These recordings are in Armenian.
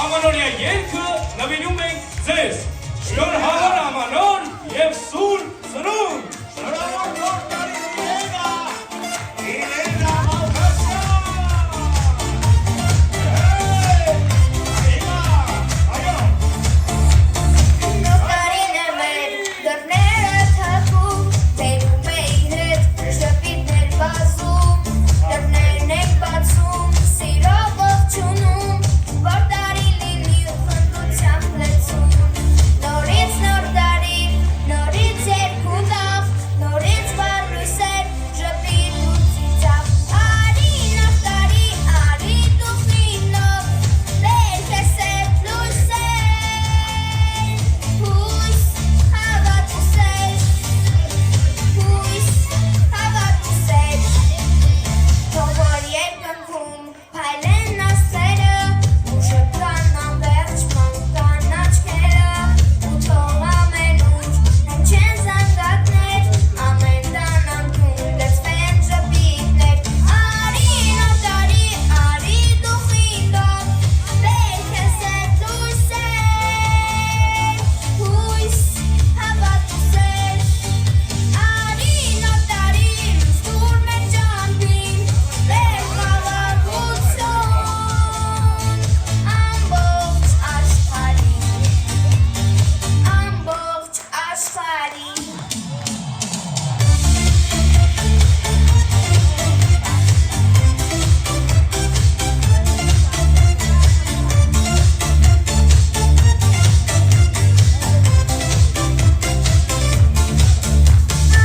Ամանորյա երգը նվիրում ենք ձեզ, շնորհավոր ամանոր և սուր ծնունդ։ Շնորհավոր նոր տարի Իրենա Մալքասյան։ Այո։ Նոր տարին է մեր դռները թակում, բերում է իր հետ շպիտներ բազում, դռներն ենք բացում, սիրով ողջունում, որ տարի լինի ու խնդությամբ լեցում։ Նորից նոր տարի, նորից երկուտավ, նորից վառ լույսեր, ժպիտ ու ծիծաղ։ Արի նոր տարի, արի դու խինով, բեր քեզ հետ լույսեր, հույս, հավատ ու սեր, հույս, հավատ ու սեր։ Թող որ երկնքում փայլեն աստղերը, ու շփման անվերջ մանկան աչքերը, ու թող ամենուր հնչեն զանգակներ, ամեն տան անկյուն լցվեն ժպիտներ։ Արի նոր տարի, արի դու խինով, բեր քեզ հետ լույսեր, հույս, հավատ ու սեր։ Արի նոր տարի, լույս տուր մեր ճամփին, բեր խաղաղություն ամբողջ աշխարհին, ամբողջ աշխարհին։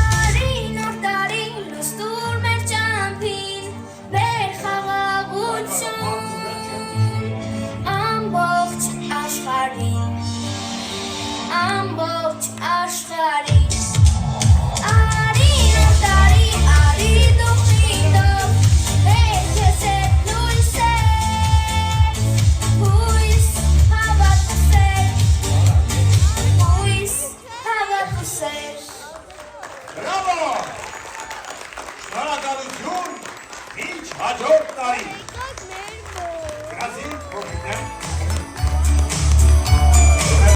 Արի նոր տարի, լույս տուր մեր ճամփին, բեր խաղաղություն ամբողջ աշխարհին, ամբողջ աշխարհին։ Արի նոր տարի, արի դու խինով, բեր քեզ հետ լույսեր, հույս, հավատ ու սեր, հույս, հավատ ու սեր։ Բրավո։ Շնորհակալություն, ինչ հաջորդ տարի։ Գնացինք, փոքրիկներ։